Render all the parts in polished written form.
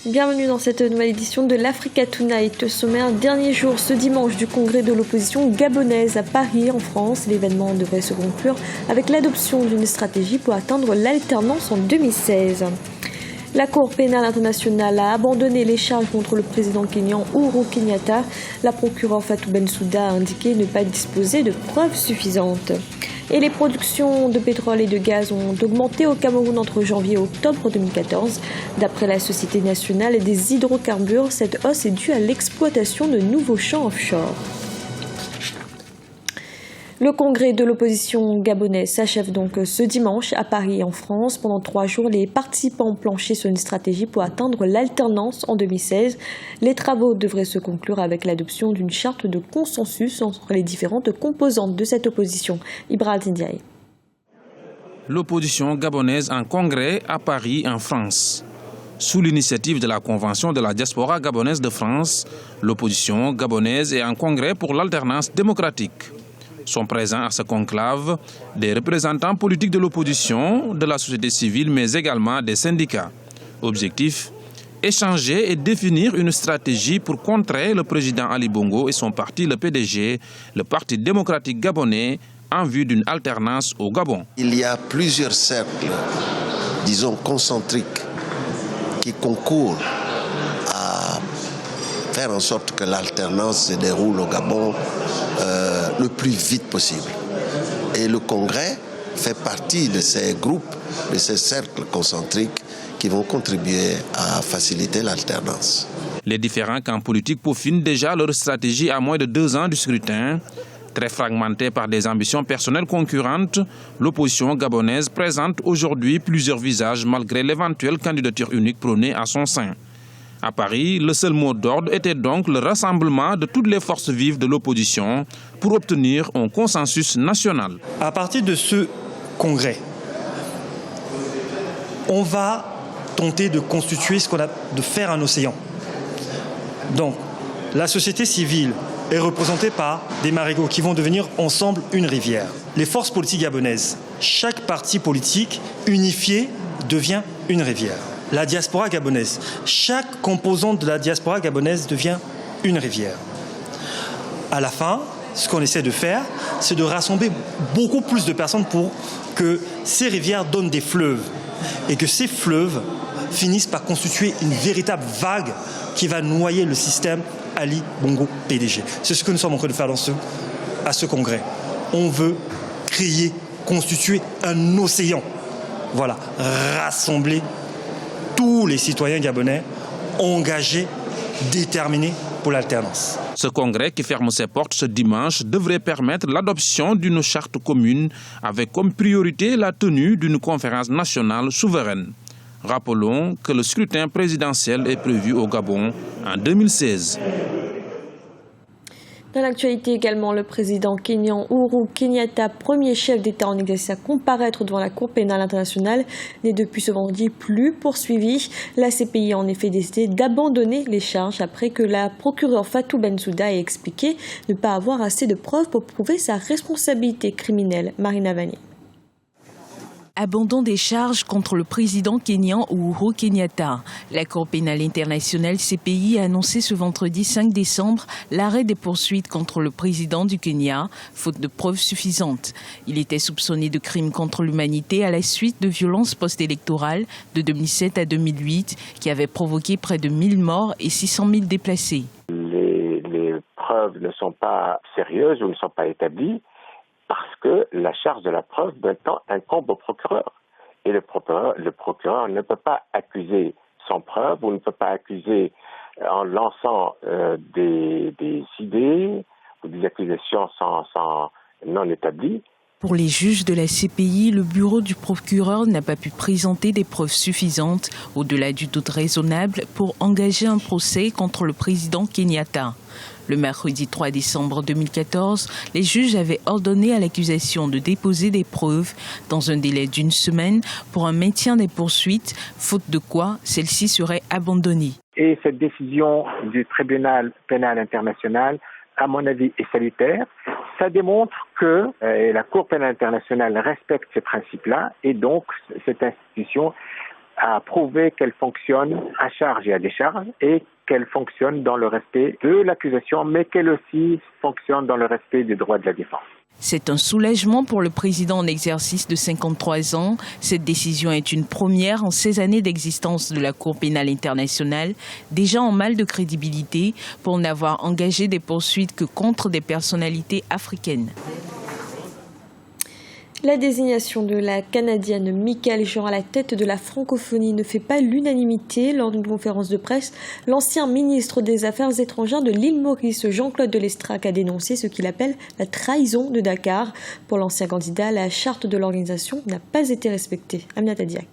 Bienvenue dans cette nouvelle édition de l'Africa Tonight. Sommaire, dernier jour ce dimanche du congrès de l'opposition gabonaise à Paris en France. L'événement devrait se conclure avec l'adoption d'une stratégie pour atteindre l'alternance en 2016. La Cour pénale internationale a abandonné les charges contre le président kényan Uhuru Kenyatta. La procureure Fatou Bensouda a indiqué ne pas disposer de preuves suffisantes. Et les productions de pétrole et de gaz ont augmenté au Cameroun entre janvier et octobre 2014. D'après la Société nationale des hydrocarbures, cette hausse est due à l'exploitation de nouveaux champs offshore. Le congrès de l'opposition gabonaise s'achève donc ce dimanche à Paris en France. Pendant 3 jours, les participants ont planché sur une stratégie pour atteindre l'alternance en 2016. Les travaux devraient se conclure avec l'adoption d'une charte de consensus entre les différentes composantes de cette opposition. Ibrahim Ndiaye. L'opposition gabonaise en congrès à Paris en France. Sous l'initiative de la Convention de la diaspora gabonaise de France, l'opposition gabonaise est en congrès pour l'alternance démocratique. Sont présents à ce conclave des représentants politiques de l'opposition, de la société civile, mais également des syndicats. Objectif, échanger et définir une stratégie pour contrer le président Ali Bongo et son parti, le PDG, le Parti démocratique gabonais, en vue d'une alternance au Gabon. Il y a plusieurs cercles, disons concentriques, qui concourent à faire en sorte que l'alternance se déroule au Gabon le plus vite possible. Et le Congrès fait partie de ces groupes, de ces cercles concentriques qui vont contribuer à faciliter l'alternance. Les différents camps politiques peaufinent déjà leur stratégie à moins de 2 ans du scrutin. Très fragmentée par des ambitions personnelles concurrentes, l'opposition gabonaise présente aujourd'hui plusieurs visages malgré l'éventuelle candidature unique prônée à son sein. À Paris, le seul mot d'ordre était donc le rassemblement de toutes les forces vives de l'opposition pour obtenir un consensus national. À partir de ce congrès, on va tenter de constituer de faire un océan. Donc, la société civile est représentée par des marigots qui vont devenir ensemble une rivière. Les forces politiques gabonaises, chaque parti politique unifié devient une rivière. La diaspora gabonaise, chaque composante de la diaspora gabonaise devient une rivière. À la fin, ce qu'on essaie de faire, c'est de rassembler beaucoup plus de personnes pour que ces rivières donnent des fleuves et que ces fleuves finissent par constituer une véritable vague qui va noyer le système Ali Bongo PDG. C'est ce que nous sommes en train de faire à ce congrès. On veut créer, constituer un océan. Voilà, rassembler tous les citoyens gabonais engagés, déterminés pour l'alternance. Ce congrès qui ferme ses portes ce dimanche devrait permettre l'adoption d'une charte commune avec comme priorité la tenue d'une conférence nationale souveraine. Rappelons que le scrutin présidentiel est prévu au Gabon en 2016. Dans l'actualité également, le président kényan Uhuru Kenyatta, premier chef d'État en exercice à comparaître devant la Cour pénale internationale, n'est depuis ce vendredi plus poursuivi. La CPI a en effet décidé d'abandonner les charges après que la procureure Fatou Bensouda ait expliqué ne pas avoir assez de preuves pour prouver sa responsabilité criminelle. Marina Vanier. Abandon des charges contre le président kényan Uhuru Kenyatta. La Cour pénale internationale CPI a annoncé ce vendredi 5 décembre l'arrêt des poursuites contre le président du Kenya, faute de preuves suffisantes. Il était soupçonné de crimes contre l'humanité à la suite de violences post-électorales de 2007 à 2008 qui avaient provoqué près de 1000 morts et 600 000 déplacés. Les preuves ne sont pas sérieuses ou ne sont pas établies, parce que la charge de la preuve maintenant incombe au procureur. Et le procureur ne peut pas accuser sans preuve ou ne peut pas accuser en lançant des idées ou des accusations non établies. Pour les juges de la CPI, le bureau du procureur n'a pas pu présenter des preuves suffisantes, au-delà du doute raisonnable, pour engager un procès contre le président Kenyatta. Le mercredi 3 décembre 2014, les juges avaient ordonné à l'accusation de déposer des preuves dans un délai d'1 semaine pour un maintien des poursuites, faute de quoi celle-ci serait abandonnée. Et cette décision du tribunal pénal international, à mon avis, est salutaire. Ça démontre que la Cour pénale internationale respecte ces principes-là et donc cette institution à prouver qu'elle fonctionne à charge et à décharge et qu'elle fonctionne dans le respect de l'accusation, mais qu'elle aussi fonctionne dans le respect des droits de la défense. C'est un soulagement pour le président en exercice de 53 ans. Cette décision est une première en 16 années d'existence de la Cour pénale internationale, déjà en mal de crédibilité pour n'avoir engagé des poursuites que contre des personnalités africaines. La désignation de la Canadienne Michaëlle Jean à la tête de la francophonie ne fait pas l'unanimité. Lors d'une conférence de presse, l'ancien ministre des Affaires étrangères de l'île Maurice, Jean-Claude de Lestrac, a dénoncé ce qu'il appelle la trahison de Dakar. Pour l'ancien candidat, la charte de l'organisation n'a pas été respectée. Aminata Diak.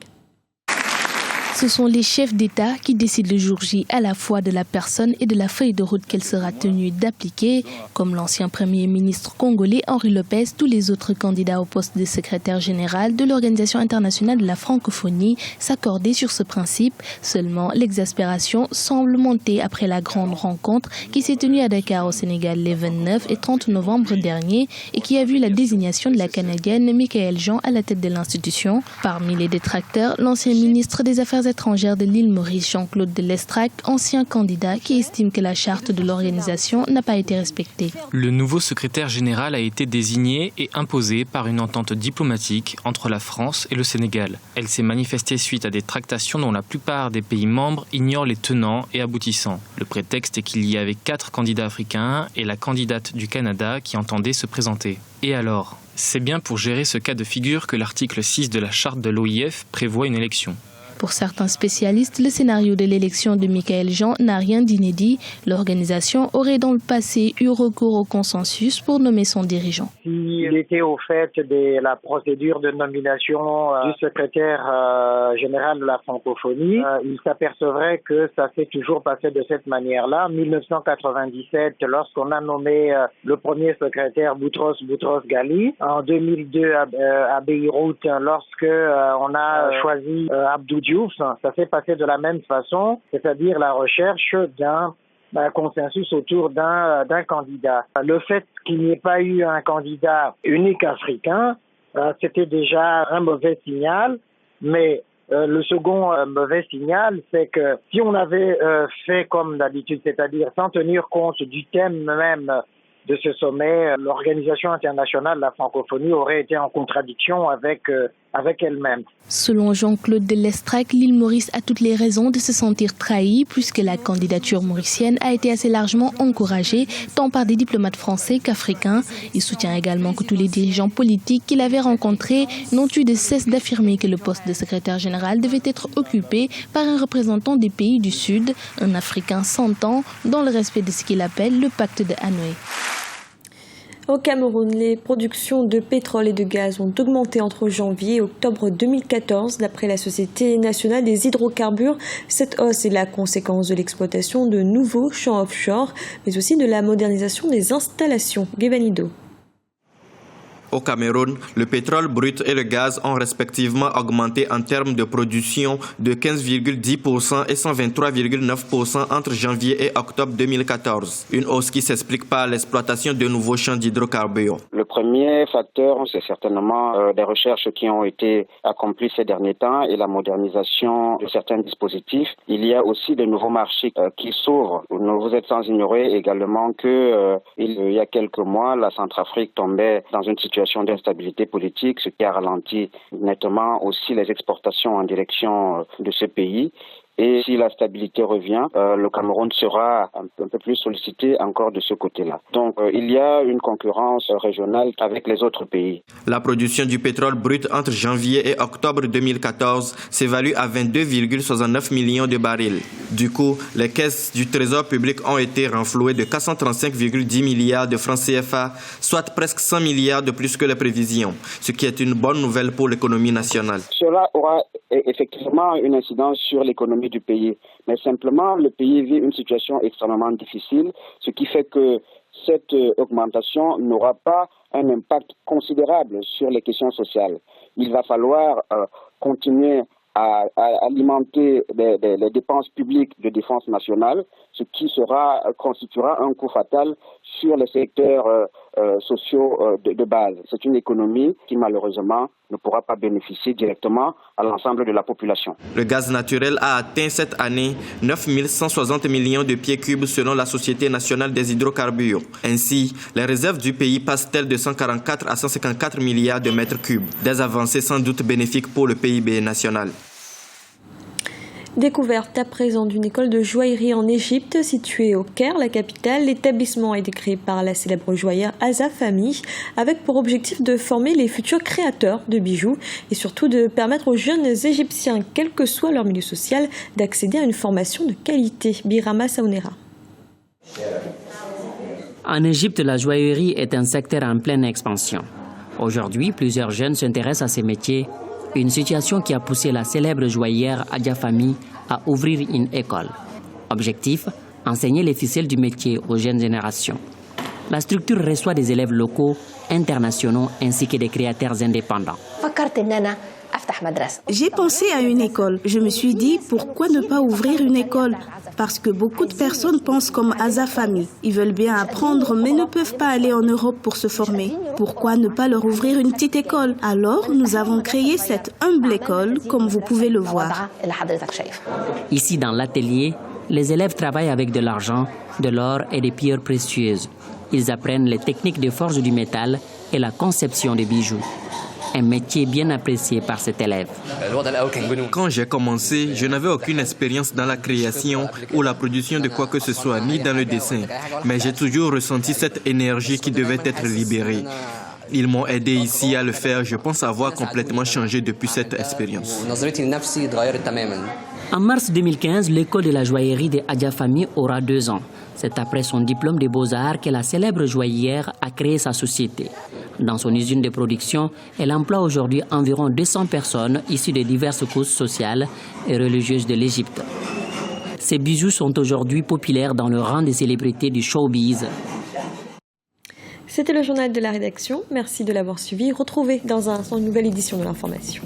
Ce sont les chefs d'État qui décident le jour J à la fois de la personne et de la feuille de route qu'elle sera tenue d'appliquer. Comme l'ancien Premier ministre congolais Henri Lopez, tous les autres candidats au poste de secrétaire général de l'Organisation internationale de la francophonie s'accordaient sur ce principe. Seulement, l'exaspération semble monter après la grande rencontre qui s'est tenue à Dakar au Sénégal les 29 et 30 novembre dernier et qui a vu la désignation de la Canadienne Michaëlle Jean à la tête de l'institution. Parmi les détracteurs, l'ancien ministre des Affaires étrangères de l'île Maurice, Jean-Claude de Lestrac, ancien candidat qui estime que la charte de l'organisation n'a pas été respectée. Le nouveau secrétaire général a été désigné et imposé par une entente diplomatique entre la France et le Sénégal. Elle s'est manifestée suite à des tractations dont la plupart des pays membres ignorent les tenants et aboutissants. Le prétexte est qu'il y avait 4 candidats africains et la candidate du Canada qui entendait se présenter. Et alors ? C'est bien pour gérer ce cas de figure que l'article 6 de la charte de l'OIF prévoit une élection. Pour certains spécialistes, le scénario de l'élection de Michaëlle Jean n'a rien d'inédit. L'organisation aurait dans le passé eu recours au consensus pour nommer son dirigeant. S'il était au fait de la procédure de nomination du secrétaire général de la francophonie, il s'apercevrait que ça s'est toujours passé de cette manière-là. En 1997, lorsqu'on a nommé le premier secrétaire Boutros Ghali, en 2002 à Beyrouth, lorsque on a choisi Abdou Diouf, ça s'est passé de la même façon, c'est-à-dire la recherche d'un consensus autour d'un candidat. Le fait qu'il n'y ait pas eu un candidat unique africain, c'était déjà un mauvais signal, mais le second mauvais signal, c'est que si on avait fait comme d'habitude, c'est-à-dire sans tenir compte du thème même de ce sommet, l'Organisation internationale de la francophonie aurait été en contradiction avec elle-même. Selon Jean-Claude de Lestrac, l'île Maurice a toutes les raisons de se sentir trahie puisque la candidature mauricienne a été assez largement encouragée tant par des diplomates français qu'africains. Il soutient également que tous les dirigeants politiques qu'il avait rencontrés n'ont eu de cesse d'affirmer que le poste de secrétaire général devait être occupé par un représentant des pays du Sud, un Africain 100 ans, dans le respect de ce qu'il appelle le pacte de Hanoï. Au Cameroun, les productions de pétrole et de gaz ont augmenté entre janvier et octobre 2014, d'après la Société nationale des hydrocarbures. Cette hausse est la conséquence de l'exploitation de nouveaux champs offshore, mais aussi de la modernisation des installations. Guevanido. Au Cameroun, le pétrole brut et le gaz ont respectivement augmenté en termes de production de 15,10% et 123,9% entre janvier et octobre 2014. Une hausse qui s'explique par l'exploitation de nouveaux champs d'hydrocarbures. Le premier facteur, c'est certainement des recherches qui ont été accomplies ces derniers temps et la modernisation de certains dispositifs. Il y a aussi de nouveaux marchés qui s'ouvrent. Vous êtes sans ignorer également que il y a quelques mois, la Centrafrique tombait dans une situation d'instabilité politique, ce qui a ralenti nettement aussi les exportations en direction de ce pays. Et si la stabilité revient, le Cameroun sera un peu plus sollicité encore de ce côté-là. Donc il y a une concurrence régionale avec les autres pays. La production du pétrole brut entre janvier et octobre 2014 s'évalue à 22,69 millions de barils. Du coup, les caisses du Trésor public ont été renflouées de 435,10 milliards de francs CFA, soit presque 100 milliards de plus que les prévisions, ce qui est une bonne nouvelle pour l'économie nationale. Cela aura effectivement une incidence sur l'économie du pays. Mais simplement, le pays vit une situation extrêmement difficile, ce qui fait que cette augmentation n'aura pas un impact considérable sur les questions sociales. Il va falloir continuer à alimenter les dépenses publiques de défense nationale, ce qui constituera un coup fatal sur les secteurs sociaux de base. C'est une économie qui malheureusement ne pourra pas bénéficier directement à l'ensemble de la population. Le gaz naturel a atteint cette année 9 160 millions de pieds cubes selon la Société nationale des hydrocarbures. Ainsi, les réserves du pays passent-elles de 144 à 154 milliards de mètres cubes. Des avancées sans doute bénéfiques pour le PIB national. Découverte à présent d'une école de joaillerie en Égypte située au Caire, la capitale. L'établissement a été créé par la célèbre joaillère Aza Family avec pour objectif de former les futurs créateurs de bijoux et surtout de permettre aux jeunes Égyptiens, quel que soit leur milieu social, d'accéder à une formation de qualité. Birama Saounera. En Égypte, la joaillerie est un secteur en pleine expansion. Aujourd'hui, plusieurs jeunes s'intéressent à ces métiers. Une situation qui a poussé la célèbre joaillère Aja Family à ouvrir une école. Objectif, enseigner les ficelles du métier aux jeunes générations. La structure reçoit des élèves locaux, internationaux ainsi que des créateurs indépendants. J'ai pensé à une école. Je me suis dit, pourquoi ne pas ouvrir une école? Parce que beaucoup de personnes pensent comme Aza Family. Ils veulent bien apprendre, mais ne peuvent pas aller en Europe pour se former. Pourquoi ne pas leur ouvrir une petite école? Alors, nous avons créé cette humble école, comme vous pouvez le voir. Ici, dans l'atelier, les élèves travaillent avec de l'argent, de l'or et des pierres précieuses. Ils apprennent les techniques de forge du métal et la conception des bijoux. Un métier bien apprécié par cet élève. Quand j'ai commencé, je n'avais aucune expérience dans la création ou la production de quoi que ce soit, ni dans le dessin. Mais j'ai toujours ressenti cette énergie qui devait être libérée. Ils m'ont aidé ici à le faire. Je pense avoir complètement changé depuis cette expérience. En mars 2015, l'école de la joaillerie de Aja Family aura 2 ans. C'est après son diplôme de beaux-arts que la célèbre joaillère a créé sa société. Dans son usine de production, elle emploie aujourd'hui environ 200 personnes issues de diverses couches sociales et religieuses de l'Égypte. Ces bijoux sont aujourd'hui populaires dans le rang des célébrités du showbiz. C'était le journal de la rédaction. Merci de l'avoir suivi. Retrouvez dans un instant une nouvelle édition de l'information.